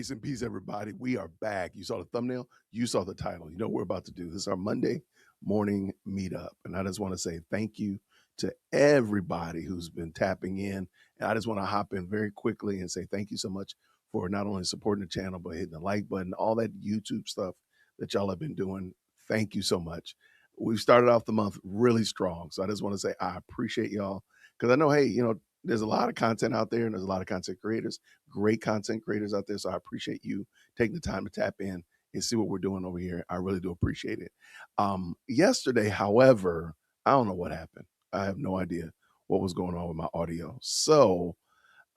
Grace and peace, everybody. We are back. You saw the thumbnail, you saw the title. You know what we're about to do. This is our Monday morning meetup. And I just want to say thank you to everybody who's been tapping in. And I just want to hop in very quickly and say thank you so much for not only supporting the channel, but hitting the like button, all that YouTube stuff that y'all have been doing. Thank you so much. We've started off the month really strong. So I just want to say I appreciate y'all because I know, hey, there's a lot of content out there and there's a lot of content creators, great content creators out there. So I appreciate you taking the time to tap in and see what we're doing over here. I really do appreciate it. Yesterday, however, I don't know what happened. I have no idea what was going on with my audio. So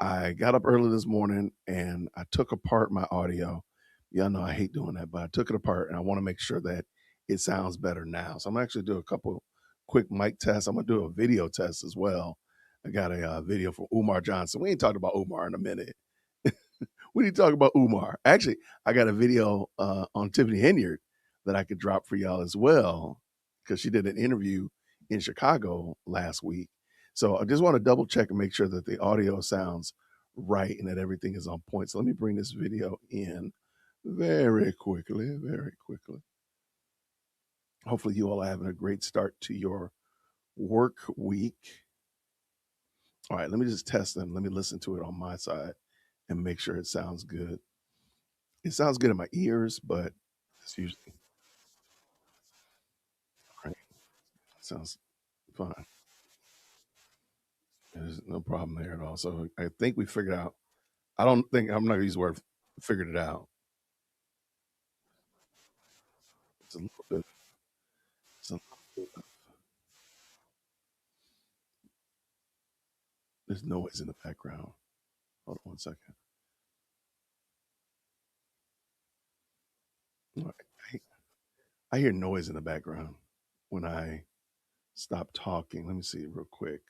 I got up early this morning and I took apart my audio. Y'all know I hate doing that, but I took it apart and I want to make sure that it sounds better now. So I'm actually do a couple quick mic tests. I'm gonna do a video test as well. I got a video from Umar Johnson. We ain't talked about Umar in a minute. We need to talk about Umar. Actually, I got a video on Tiffany Henyard that I could drop for y'all as well because she did an interview in Chicago last week. So I just want to double check and make sure that the audio sounds right and that everything is on point. So let me bring this video in very quickly, very quickly. Hopefully you all are having a great start to your work week. All right, let me just test them. Let me listen to it on my side and make sure it sounds good. It sounds good in my ears, but it's usually right. It sounds fine. There's no problem there at all. So I think we figured out. I'm not gonna use the word figured it out. It's a little bit. It's a little bit. There's noise in the background. Hold on one second. All right. I hear noise in the background when I stop talking. Let me see real quick.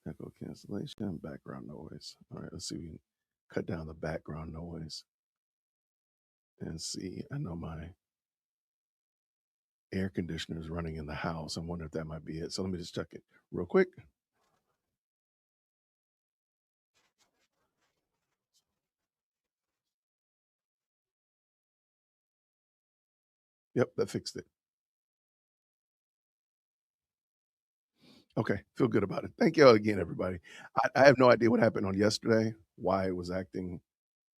Echo cancellation, background noise. All right, let's see if we can cut down the background noise and see. I know my air conditioner is running in the house. I wonder if that might be it. So let me just check it real quick. Yep, that fixed it. Okay, feel good about it. Thank y'all again, everybody. I have no idea what happened on yesterday, why it was acting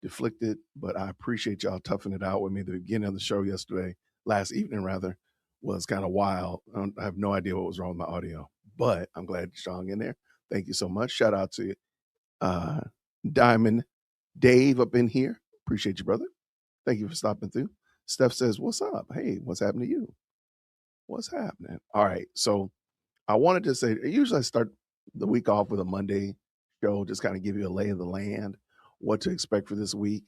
deflected, but I appreciate y'all toughing it out with me. The beginning of the show yesterday, last evening rather, was kind of wild. I have no idea what was wrong with my audio, but I'm glad Sean in there. Thank you so much. Shout out to uh, Diamond Dave up in here. Appreciate you, brother. Thank you for stopping through. Steph says, "What's up? Hey, what's happening to you? What's happening?" All right, so I wanted to say, usually I start the week off with a Monday show, just kind of give you a lay of the land, what to expect for this week.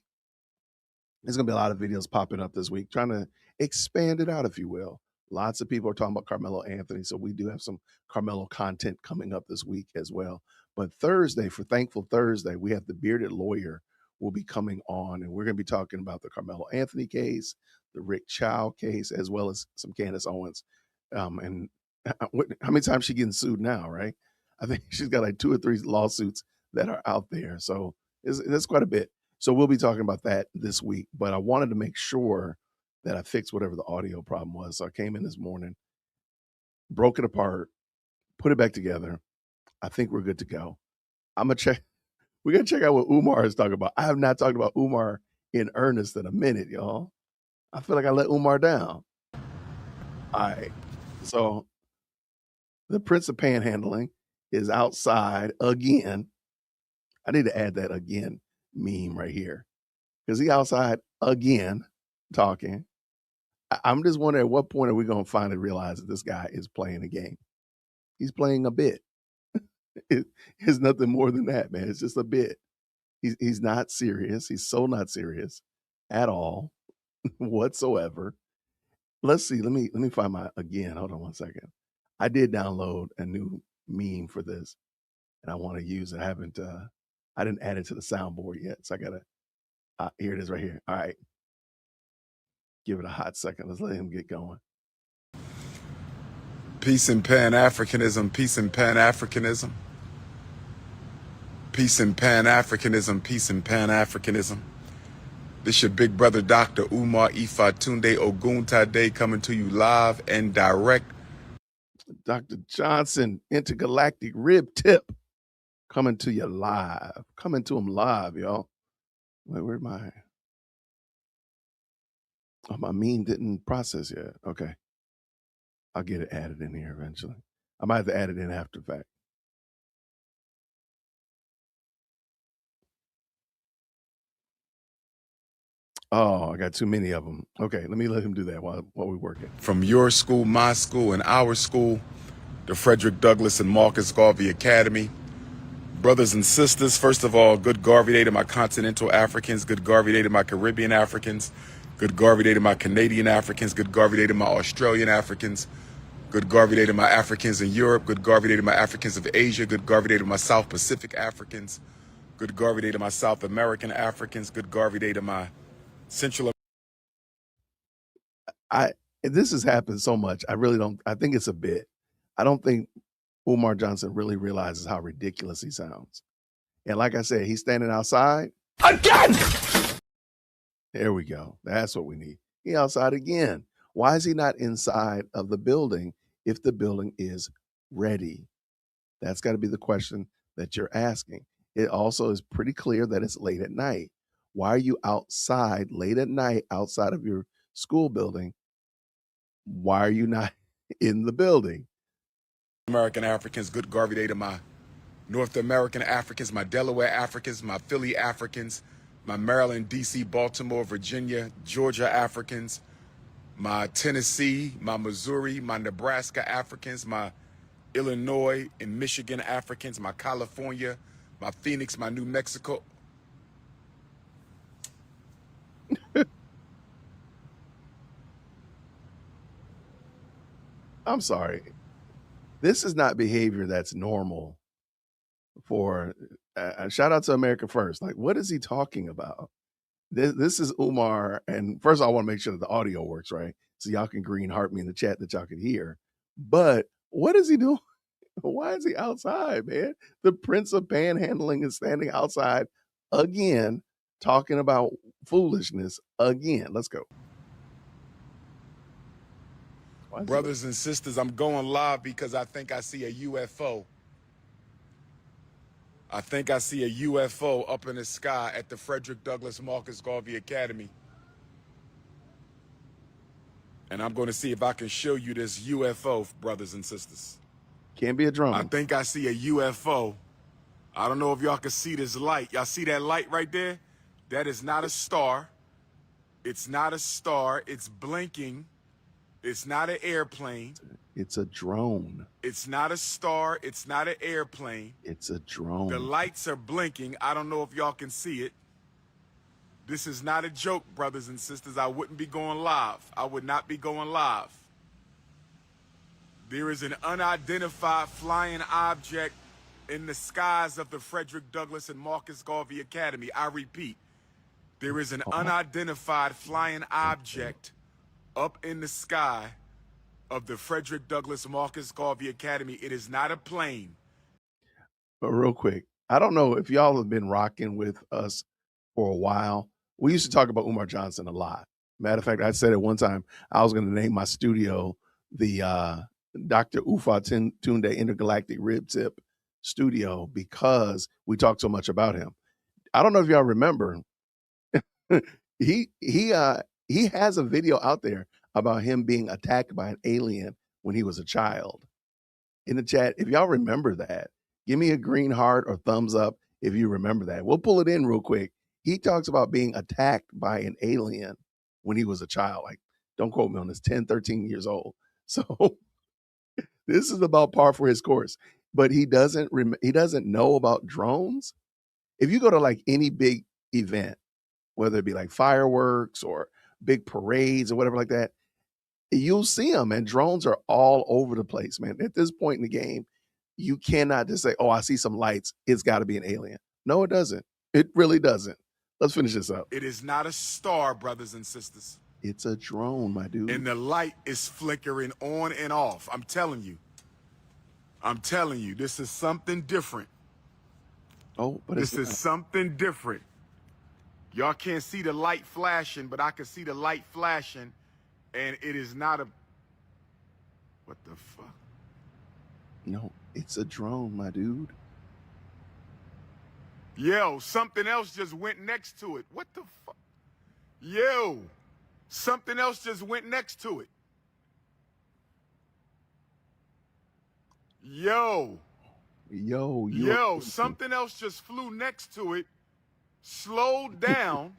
There's going to be a lot of videos popping up this week, trying to expand it out, if you will. Lots of people are talking about Carmelo Anthony, so we do have some Carmelo content coming up this week as well. But Thursday, for Thankful Thursday, we have the Bearded Lawyer will be coming on, and we're going to be talking about the Carmelo Anthony case, the Rick Chow case, as well as some Candace Owens. And how many times she getting sued now, right? I think she's got like 2 or 3 lawsuits that are out there. So it's quite a bit. So we'll be talking about that this week, but I wanted to make sure that I fixed whatever the audio problem was. So I came in this morning, broke it apart, put it back together. I think we're good to go. I'm gonna check. We gotta check out what Umar is talking about. I have not talked about Umar in earnest in a minute, y'all. I feel like I let Umar down. All right. So the Prince of Panhandling is outside again. I need to add that again meme right here. Because he outside again talking. I'm just wondering at what point are we going to finally realize that this guy is playing a game? He's playing a bit. It's nothing more than that, man. It's just a bit. He's not serious. He's so not serious at all whatsoever. Let's see. Let me find my again. Hold on one second. I did download a new meme for this, and I want to use it. I didn't add it to the soundboard yet, so I gotta. Here it is right here. All right. Give it a hot second. Let's let him get going. Peace and Pan-Africanism, peace and Pan-Africanism. Peace and Pan-Africanism, peace and Pan-Africanism. This your big brother, Dr. Umar Ifatunde Oguntade, coming to you live and direct. Dr. Johnson, intergalactic rib tip, coming to you live. Coming to him live, y'all. Wait, where'd my meme didn't process yet. Okay. I'll get it added in here eventually. I might have to add it in after the fact. Oh, I got too many of them. Okay, let me let him do that while we work it. From your school, my school, and our school, the Frederick Douglass and Marcus Garvey Academy. Brothers and sisters, first of all, good Garvey Day to my continental Africans, good Garvey Day to my Caribbean Africans, good Garvey Day to my Canadian Africans, good Garvey Day to my Australian Africans, good Garvey Day to my Africans in Europe, good Garvey Day to my Africans of Asia, good Garvey Day to my South Pacific Africans, good Garvey Day to my South American Africans, good Garvey Day to my Central. This has happened so much. I really don't. I think it's a bit. I don't think Umar Johnson really realizes how ridiculous he sounds. And like I said, he's standing outside again. There we go. That's what we need. He outside again. Why is he not inside of the building if the building is ready? That's got to be the question that you're asking. It also is pretty clear that it's late at night. Why are you outside late at night outside of your school building? Why are you not in the building? American Africans, good Garvey Day to my North American Africans, my Delaware Africans, my Philly Africans, my Maryland, D.C., Baltimore, Virginia, Georgia Africans, my Tennessee, my Missouri, my Nebraska Africans, my Illinois and Michigan Africans, my California, my Phoenix, my New Mexico. I'm sorry. This is not behavior that's normal for shout out to America First. Like, what is he talking about? This is Umar. And first, I want to make sure that the audio works, right? So y'all can green heart me in the chat that y'all can hear. But what is he doing? Why is he outside, man? The Prince of Panhandling is standing outside again, talking about foolishness again. Let's go. Brothers and sisters, I'm going live because I think I see a UFO. I think I see a UFO up in the sky at the Frederick Douglass Marcus Garvey Academy. And I'm going to see if I can show you this UFO, brothers and sisters. Can't be a drone. I think I see a UFO. I don't know if y'all can see this light. Y'all see that light right there? That is not a star. It's not a star. It's blinking. It's not an airplane. It's a drone. It's not a star. It's not an airplane. It's a drone. The lights are blinking. I don't know if y'all can see it. This is not a joke, brothers and sisters. I wouldn't be going live. I would not be going live. There is an unidentified flying object in the skies of the Frederick Douglass and Marcus Garvey Academy. I repeat, there is an unidentified flying object up in the sky of the Frederick Douglass Marcus Garvey Academy. It is not a plane. But real quick, I don't know if y'all have been rocking with us for a while. We used to talk about Umar Johnson a lot. Matter of fact, I said at one time I was going to name my studio the Dr. Ufatunde Intergalactic Rib Tip Studio because we talked so much about him. I don't know if y'all remember. He has a video out there about him being attacked by an alien when he was a child. In the chat, if y'all remember that, give me a green heart or thumbs up if you remember that. We'll pull it in real quick. He talks about being attacked by an alien when he was a child. Like, don't quote me on this, 10, 13 years old. So this is about par for his course. But he doesn't know about drones. If you go to like any big event, whether it be like fireworks or big parades or whatever like that, you'll see them, and drones are all over the place, man. At this point in the game, you cannot just say, oh, I see some lights. It's got to be an alien. No, it doesn't. It really doesn't. Let's finish this up. It is not a star, brothers and sisters. It's a drone, my dude. And the light is flickering on and off. I'm telling you. This is something different. Oh, but this is something different. Y'all can't see the light flashing, but I can see the light flashing, and it is not a... What the fuck? No, it's a drone, my dude. Yo, something else just went next to it. What the fuck? Yo, something else just went next to it. Yo, something else just flew next to it, slowed down,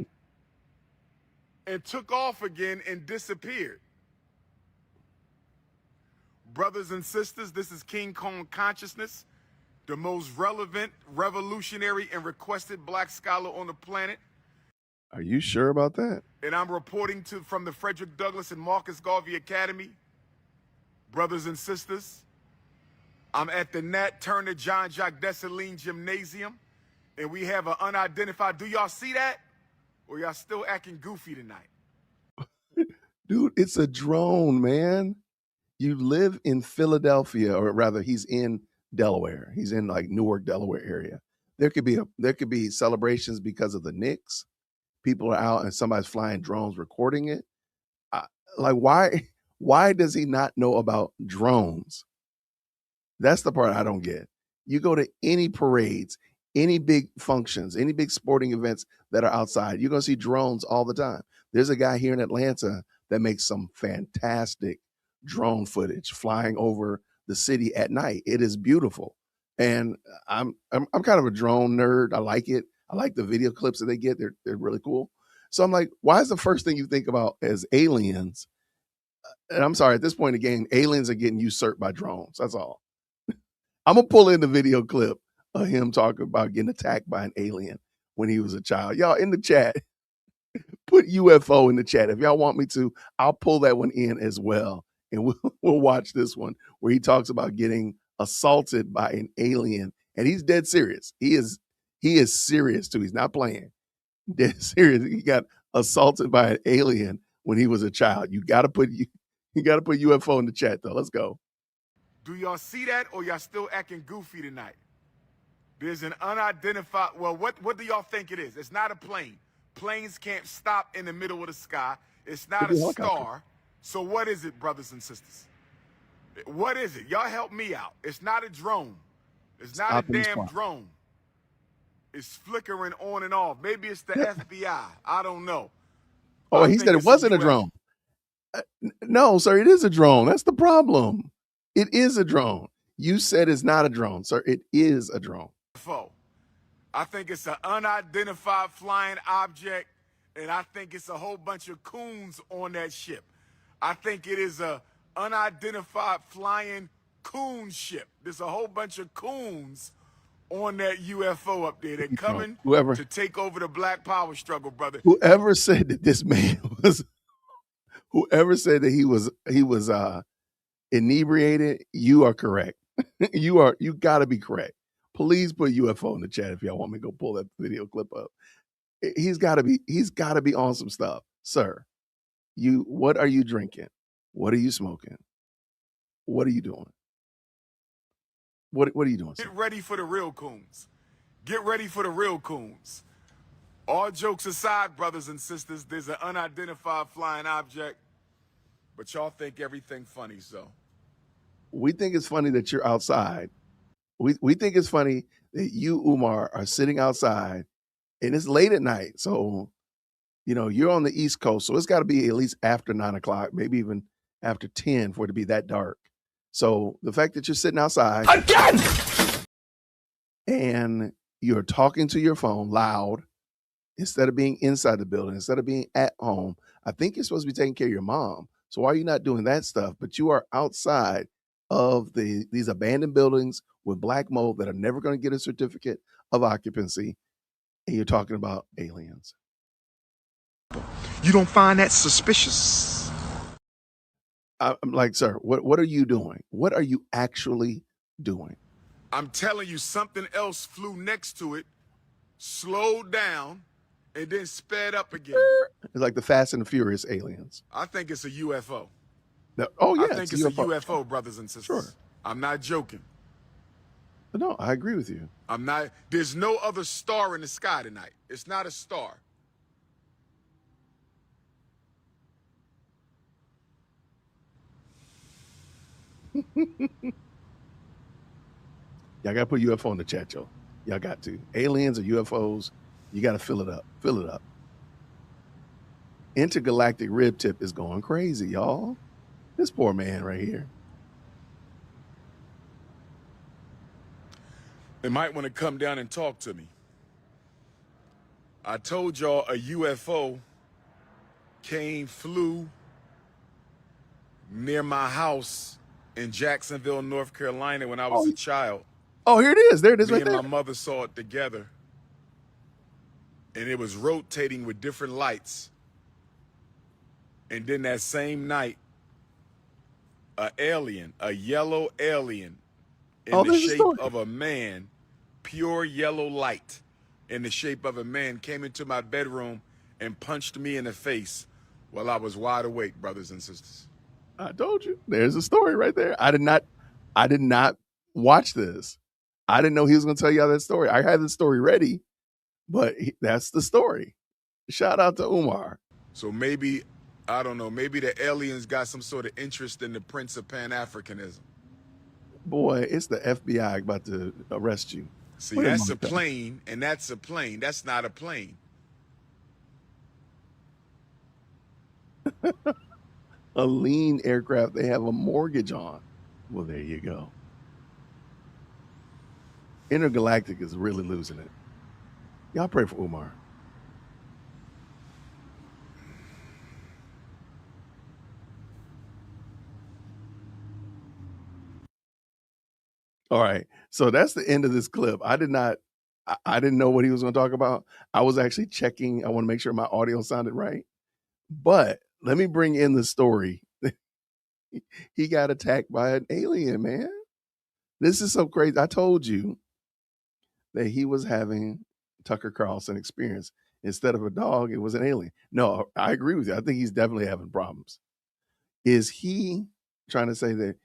and took off again and disappeared. Brothers and sisters, this is King Kong Consciousness, the most relevant, revolutionary, and requested black scholar on the planet. Are you sure about that? And I'm reporting from the Frederick Douglass and Marcus Garvey Academy. Brothers and sisters, I'm at the Nat Turner John Jacques Dessalines Gymnasium, and we have an unidentified... Do y'all see that? Or y'all still acting goofy tonight? Dude, it's a drone, man. You live in Philadelphia, or rather he's in Delaware. He's in like Newark, Delaware area. There could be celebrations because of the Knicks. People are out and somebody's flying drones recording it. Like, why does he not know about drones? That's the part I don't get. You go to any parades, any big functions, any big sporting events that are outside, you're going to see drones all the time. There's a guy here in Atlanta that makes some fantastic drone footage flying over the city at night. It is beautiful. And I'm kind of a drone nerd. I like it. I like the video clips that they get. They're really cool. So I'm like, why is the first thing you think about as aliens? And I'm sorry, at this point in the game, aliens are getting usurped by drones. That's all. I'm going to pull in the video clip of him talking about getting attacked by an alien when he was a child. Y'all in the chat, put UFO in the chat. If y'all want me to, I'll pull that one in as well. And we'll watch this one where he talks about getting assaulted by an alien. And he's dead serious. He is serious too. He's not playing. Dead serious. He got assaulted by an alien when he was a child. You got to put UFO in the chat though. Let's go. Do y'all see that, or y'all still acting goofy tonight? There's an unidentified... Well, what do y'all think it is? It's not a plane. Planes can't stop in the middle of the sky. It's not a star. So what is it, brothers and sisters? What is it? Y'all help me out. It's not a drone. It's not a damn drone. It's flickering on and off. Maybe it's the FBI. I don't know. Oh, he said it wasn't a drone. No, sir, it is a drone. That's the problem. It is a drone. You said it's not a drone, sir. It is a drone. I think it's an unidentified flying object, and I think it's a whole bunch of coons on that ship. I think it is a unidentified flying coon ship. There's a whole bunch of coons on that UFO up there. They're coming to take over the Black Power struggle, brother. Whoever said that this man was, whoever said that he was inebriated, you are correct. You got to be correct. Please put UFO in the chat if y'all want me to go pull that video clip up. He's got to be on some stuff, sir. What are you drinking? What are you smoking? What are you doing? What are you doing, sir? Get ready for the real coons. Get ready for the real coons. All jokes aside, brothers and sisters, there's an unidentified flying object, but y'all think everything funny, so. We think it's funny that you're outside. We think it's funny that you, Umar, are sitting outside, and it's late at night. So, you're on the East Coast, so it's got to be at least after 9 o'clock, maybe even after 10 for it to be that dark. So the fact that you're sitting outside again and you're talking to your phone loud instead of being inside the building, instead of being at home, I think you're supposed to be taking care of your mom. So why are you not doing that stuff? But you are outside of these abandoned buildings with black mold that are never going to get a certificate of occupancy, and you're talking about aliens. You don't find that suspicious? I'm like, sir, what are you doing? What are you actually doing? I'm telling you, something else flew next to it, slowed down, and then sped up again. It's like the Fast and the Furious aliens. I think it's a UFO. No, oh, yeah. I think it's a UFO, brothers and sisters. Sure. I'm not joking. But no, I agree with you. There's no other star in the sky tonight. It's not a star. Y'all got to put UFO in the chat, Joe. Y'all got to. Aliens or UFOs, you got to fill it up. Fill it up. Intergalactic rib tip is going crazy, y'all. This poor man right here. They might want to come down and talk to me. I told y'all a UFO flew near my house in Jacksonville, North Carolina when I was a child. Oh, here it is. There it is Me right there. and my mother saw it together. And it was rotating with different lights. And then that same night, a yellow alien in the shape of a man, pure yellow light in the shape of a man, came into my bedroom and punched me in the face while I was wide awake, brothers and sisters. I told you. There's a story right there. I did not watch this. I didn't know he was going to tell y'all that story. I had the story ready, but that's the story. Shout out to Umar. So maybe, I don't know, maybe the aliens got some sort of interest in the Prince of Pan-Africanism. Boy, it's the FBI about to arrest you. See, that's a plane, and that's a plane. That's not a plane. A lean aircraft they have a mortgage on. Well, there you go. Intergalactic is really losing it. Y'all pray for Umar. All right. So that's the end of this clip. I didn't know what he was going to talk about. I was actually checking. I want to make sure my audio sounded right. But let me bring in the story. He got attacked by an alien, man. This is so crazy. I told you that he was having Tucker Carlson experience. Instead of a dog, it was an alien. No, I agree with you. I think he's definitely having problems. Is he trying to say that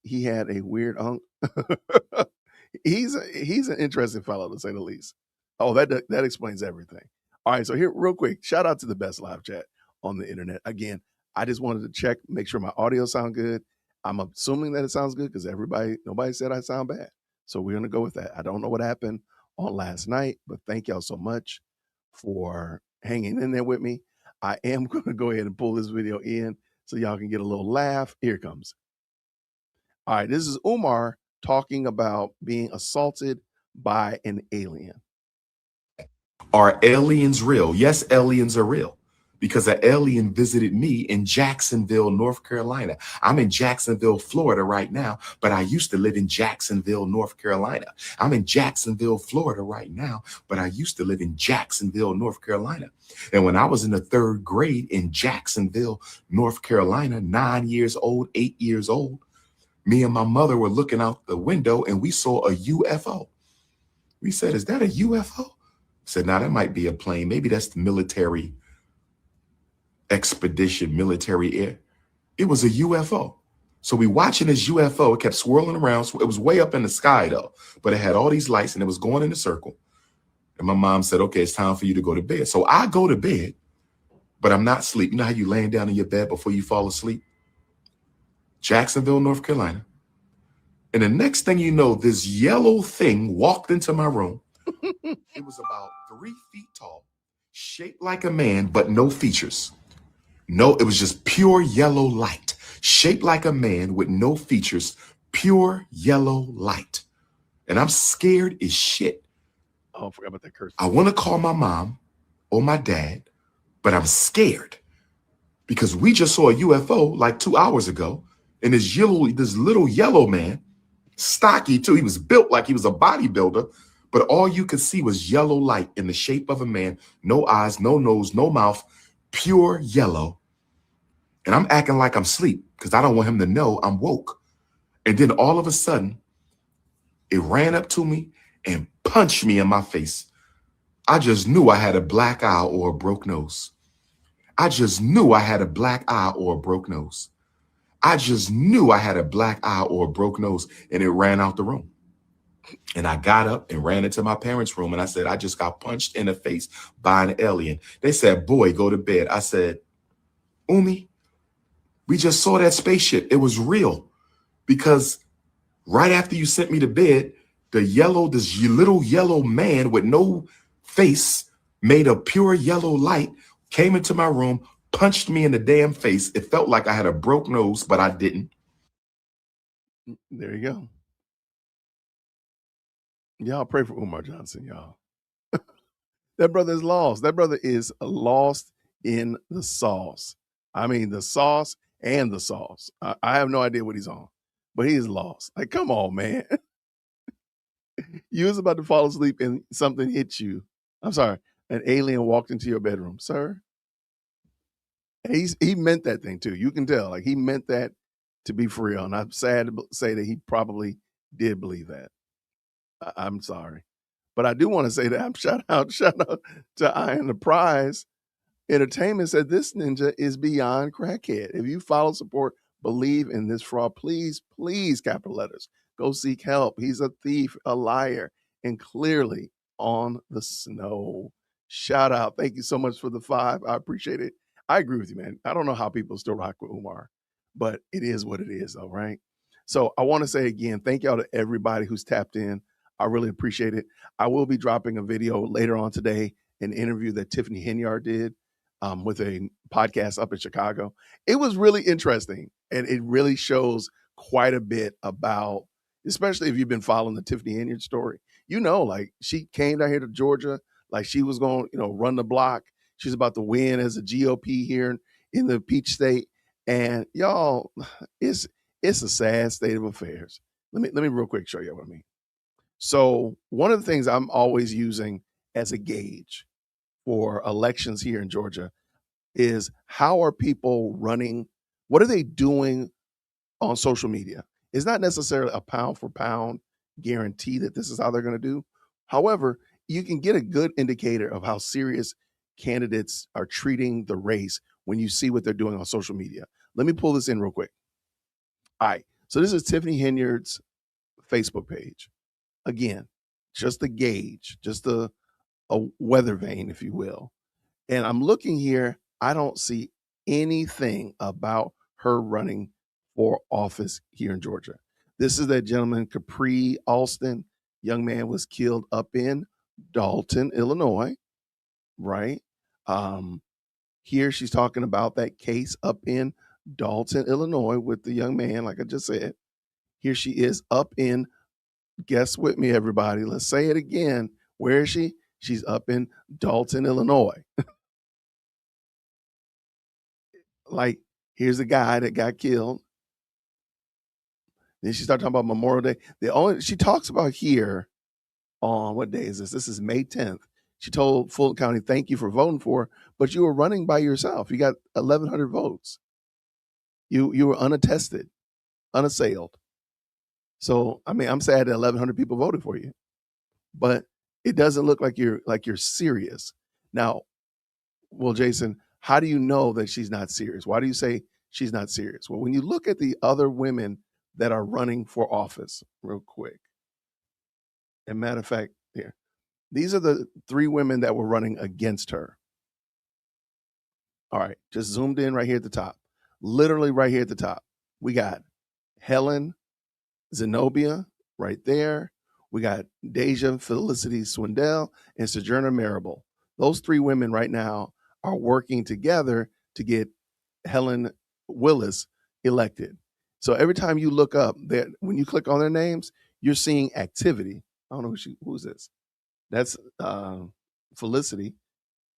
he had a weird uncle? He's an interesting fellow, to say the least. Oh, that explains everything. All right, so here, real quick, shout out to the best live chat on the internet. Again, I just wanted to check, make sure my audio sound good. I'm assuming that it sounds good because nobody said I sound bad. So we're gonna go with that. I don't know what happened on last night, but thank y'all so much for hanging in there with me. I am gonna go ahead and pull this video in so y'all can get a little laugh. Here it comes. All right, this is Umar talking about being assaulted by an alien. Are aliens real? Yes, aliens are real because an alien visited me in Jacksonville, North Carolina. I'm in Jacksonville, Florida right now, but I used to live in Jacksonville, North Carolina. I'm in Jacksonville, Florida right now, but I used to live in Jacksonville, North Carolina. And when I was in the 3rd grade in Jacksonville, North Carolina, 9 years old, 8 years old, me and my mother were looking out the window and we saw a UFO. We said, "Is that a UFO?" Said, "Now that might be a plane. Maybe that's the military expedition, military air." It was a UFO. So we watching this UFO. It kept swirling around. So it was way up in the sky though, but it had all these lights and it was going in a circle. And my mom said, "Okay, it's time for you to go to bed." So I go to bed, but I'm not asleep. You know how you laying down in your bed before you fall asleep? Jacksonville, North Carolina. And the next thing you know, this yellow thing walked into my room. It was about 3 feet tall, shaped like a man, but no features. No, it was just pure yellow light, shaped like a man with no features, pure yellow light. And I'm scared as shit. Oh, I forgot about that curse. I want to call my mom or my dad, but I'm scared because we just saw a UFO like 2 hours ago. And this little yellow man, stocky too, he was built like he was a bodybuilder, but all you could see was yellow light in the shape of a man, no eyes, no nose, no mouth, pure yellow. And I'm acting like I'm asleep because I don't want him to know I'm woke. And then all of a sudden, it ran up to me and punched me in my face. I just knew I had a black eye or a broke nose. I just knew I had a black eye or a broke nose. I just knew I had a black eye or a broke nose, and it ran out the room. And I got up and ran into my parents' room and I said, "I just got punched in the face by an alien." They said, "Boy, go to bed." I said, "Umi, we just saw that spaceship. It was real. because right after you sent me to bed, this little yellow man with no face, made of pure yellow light, came into my room, punched me in the damn face. It felt like I had a broke nose, but I didn't. There you go. Y'all pray for Umar Johnson, y'all. That brother is lost. That brother is lost in the sauce. I mean, the sauce and the sauce. I have no idea what he's on, but he is lost. Like, come on, man. You was about to fall asleep and something hit you. I'm sorry, an alien walked into your bedroom, sir. He meant that thing too. You can tell, like he meant that to be for real. And I'm sad to say that he probably did believe that. I'm sorry, but I do want to say that I'm shout out to Iron the Prize Entertainment said this ninja is beyond crackhead. If you follow, support, believe in this fraud, please, capital letters, go seek help. He's a thief, a liar, and clearly on the snow. Shout out. Thank you so much for the 5. I appreciate it. I agree with you, man. I don't know how people still rock with Umar, but it is what it is, though, right? So I want to say again, thank y'all to everybody who's tapped in. I really appreciate it. I will be dropping a video later on today, an interview that Tiffany Henyard did with a podcast up in Chicago. It was really interesting, and it really shows quite a bit about, especially if you've been following the Tiffany Henyard story. You know, like she came down here to Georgia, like she was going, run the block. She's about to win as a GOP here in the Peach State, and y'all, it's a sad state of affairs. Let me real quick show you what I mean. So one of the things I'm always using as a gauge for elections here in Georgia is how are people running? What are they doing on social media? It's not necessarily a pound for pound guarantee that this is how they're going to do. However, you can get a good indicator of how serious candidates are treating the race when you see what they're doing on social media. Let me pull this in real quick. All right. So this is Tiffany Henyard's Facebook page. Again, just a gauge, just a weather vane, if you will. And I'm looking here, I don't see anything about her running for office here in Georgia. This is that gentleman, Capri Alston. Young man was killed up in Dalton, Illinois, right? Here she's talking about that case up in Dalton, Illinois with the young man, like I just said. Here she is up in, guess with me, everybody. Let's say it again. Where is she? She's up in Dalton, Illinois. Like, here's a guy that got killed. Then she started talking about Memorial Day. She talks about here on, what day is this? This is May 10th. She told Fulton County, thank you for voting for her, but you were running by yourself. You got 1,100 votes. You were unattested, unassailed. So, I mean, I'm sad that 1,100 people voted for you, but it doesn't look like you're serious. Now, well, Jason, how do you know that she's not serious? Why do you say she's not serious? Well, when you look at the other women that are running for office, real quick. And matter of fact, here, these are the 3 women that were running against her. All right, just zoomed in right here at the top. Literally right here at the top. We got Helen Zenobia right there. We got Deja Felicity Swindell and Sojourner Marable. Those 3 women right now are working together to get Helen Willis elected. So every time you look up, when you click on their names, you're seeing activity. I don't know who's this. That's Felicity,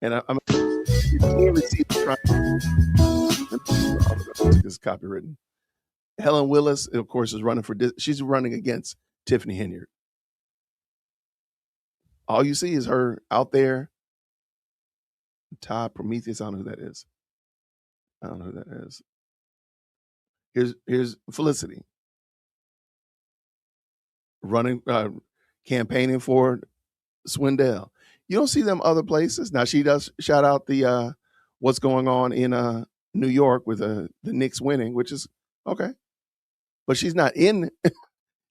and I'm you clearly see the this is copywritten. Helen Willis, of course, is running she's running against Tiffany Henyard. All you see is her out there. Todd Prometheus, I don't know who that is. I don't know who that is. Here's Felicity running, campaigning for Swindell. You don't see them other places. Now she does shout out the what's going on in New York with the Knicks winning, which is okay, but she's not in.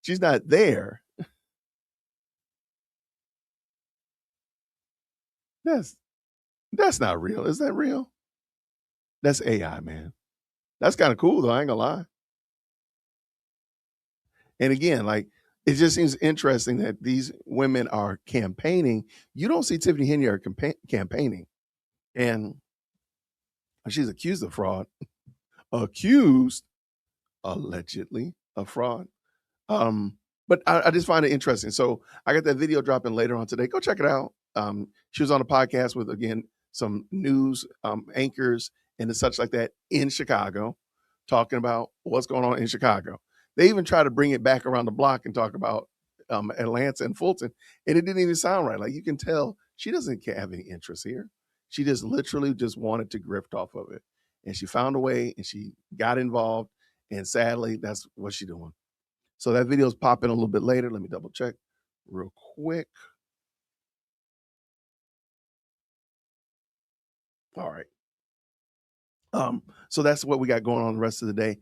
She's not there. That's not real. Is that real? That's AI, man. That's kind of cool though. I ain't gonna lie. And again, like it just seems interesting that these women are campaigning. You don't see Tiffany Henyard campaigning, and she's accused of fraud, accused allegedly of fraud. Um, but I just find it interesting. So I got that video dropping later on today. Go check it out. She was on a podcast with again some news anchors and such like that in Chicago, talking about what's going on in Chicago. They even try to bring it back around the block and talk about Atlanta and Fulton, and it didn't even sound right. Like you can tell she doesn't have any interest here. She just literally just wanted to grift off of it, and she found a way, and she got involved. And sadly, that's what she's doing. So that video is popping a little bit later. Let me double check real quick. All right. So that's what we got going on the rest of the day.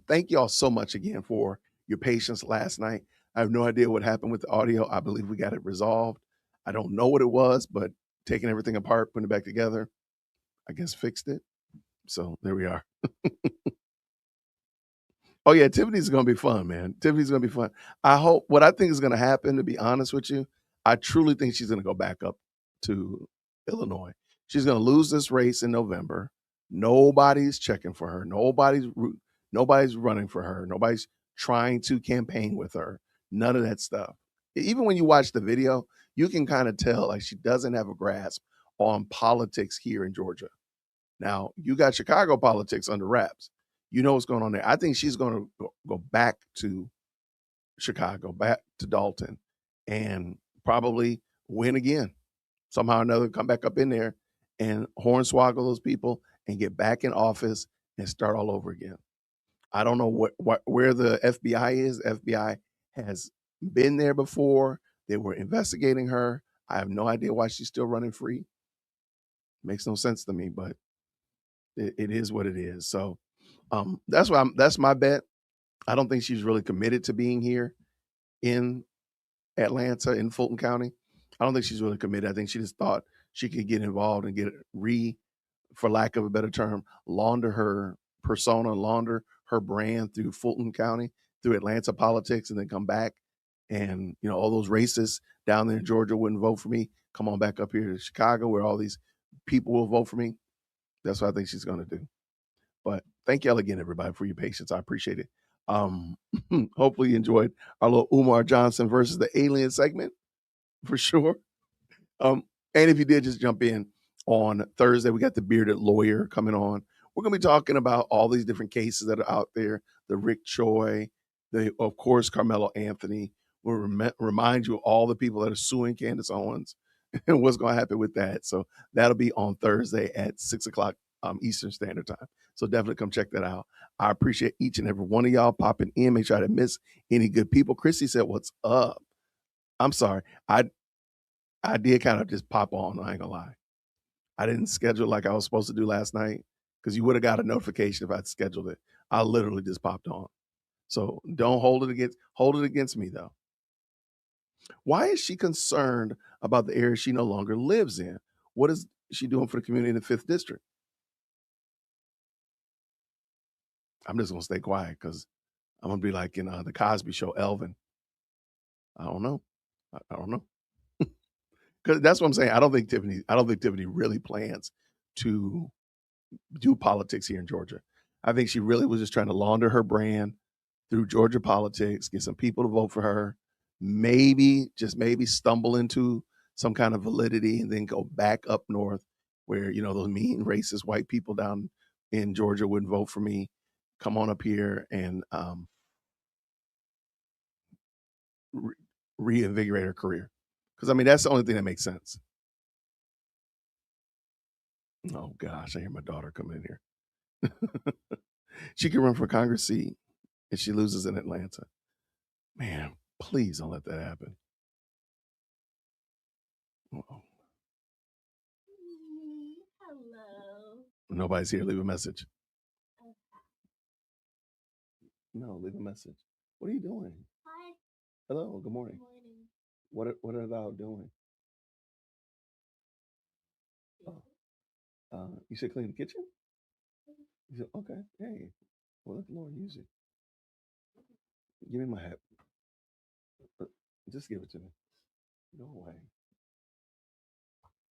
Thank you all so much again for your patience last night. I have no idea what happened with the audio. I believe we got it resolved. I don't know what it was, but taking everything apart, putting it back together, I guess fixed it. So there we are. Oh yeah, Tiffany's gonna be fun, man. Tiffany's gonna be fun. I hope what I think is gonna happen, to be honest with you, I truly think she's gonna go back up to Illinois. She's gonna lose this race in November. Nobody's checking for her. Nobody's running for her. Nobody's trying to campaign with her. None of that stuff. Even when you watch the video, you can kind of tell like she doesn't have a grasp on politics here in Georgia. Now, you got Chicago politics under wraps. You know what's going on there. I think she's going to go back to Chicago, back to Dalton, and probably win again. Somehow or another, come back up in there and hornswoggle those people and get back in office and start all over again. I don't know where the FBI is. The FBI has been there before. They were investigating her. I have no idea why she's still running free. Makes no sense to me, but it is what it is. So that's my bet. I don't think she's really committed to being here in Atlanta, in Fulton County. I don't think she's really committed. I think she just thought she could get involved and get for lack of a better term, launder her persona, launder her brand through Fulton County, through Atlanta politics, and then come back. And, all those racists down there in Georgia wouldn't vote for me. Come on back up here to Chicago where all these people will vote for me. That's what I think she's going to do. But thank y'all again, everybody, for your patience. I appreciate it. Hopefully you enjoyed our little Umar Johnson versus the alien segment for sure. And if you did, just jump in on Thursday. We got the bearded lawyer coming on. We're going to be talking about all these different cases that are out there. The Rick Choi, of course, Carmelo Anthony. We'll remind you of all the people that are suing Candace Owens and what's going to happen with that. So that'll be on Thursday at 6 o'clock Eastern Standard Time. So definitely come check that out. I appreciate each and every one of y'all popping in. Make sure I didn't miss any good people. Chrissy said, "What's up?" I'm sorry. I did kind of just pop on. I ain't gonna lie. I didn't schedule like I was supposed to do last night because you would have got a notification if I'd scheduled it. I literally just popped on. So don't hold it against me though. Why is she concerned about the area she no longer lives in? What is she doing for the community in the 5th district? I'm just gonna stay quiet because I'm gonna be like in the Cosby Show, Elvin. I don't know. I don't know. Because that's what I'm saying. I don't think Tiffany really plans to do politics here in Georgia. I think she really was just trying to launder her brand through Georgia politics, get some people to vote for her, maybe, just maybe stumble into some kind of validity and then go back up north where, those mean racist white people down in Georgia wouldn't vote for me. Come on up here and reinvigorate her career. Because, that's the only thing that makes sense. Oh, gosh, I hear my daughter coming in here. She can run for Congress seat if she loses in Atlanta. Man, please don't let that happen. Uh-oh. Hello. Nobody's here. Leave a message. No, leave a message. What are you doing? Hi. Hello. Good morning. Good morning. What are thou doing? You said clean the kitchen? You said, okay. Hey, well, let the Lord use you. Give me my hat. Just give it to me. Go away.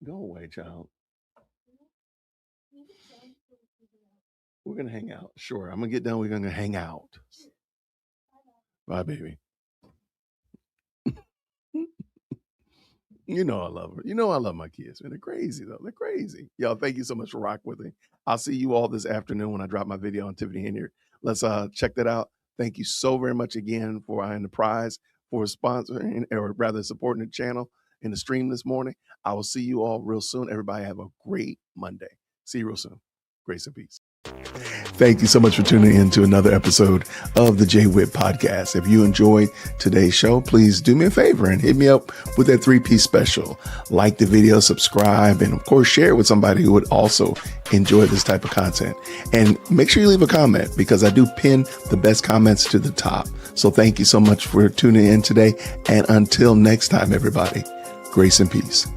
Go away, child. We're gonna hang out. Sure. I'm gonna get done. We're gonna hang out. Bye, baby. You know I love her. You know I love my kids. Man, they're crazy though. They're crazy. Y'all, thank you so much for rocking with me. I'll see you all this afternoon when I drop my video on Tiffany Henyard. Let's check that out. Thank you so very much again for Enterprise for sponsoring, or rather supporting the channel in the stream this morning. I will see you all real soon. Everybody have a great Monday. See you real soon. Grace and peace. Thank you so much for tuning in to another episode of the Jay Whitt Podcast. If you enjoyed today's show, please do me a favor and hit me up with that 3-piece special. Like the video, subscribe, and of course, share it with somebody who would also enjoy this type of content. And make sure you leave a comment, because I do pin the best comments to the top. So thank you so much for tuning in today. And until next time, everybody, grace and peace.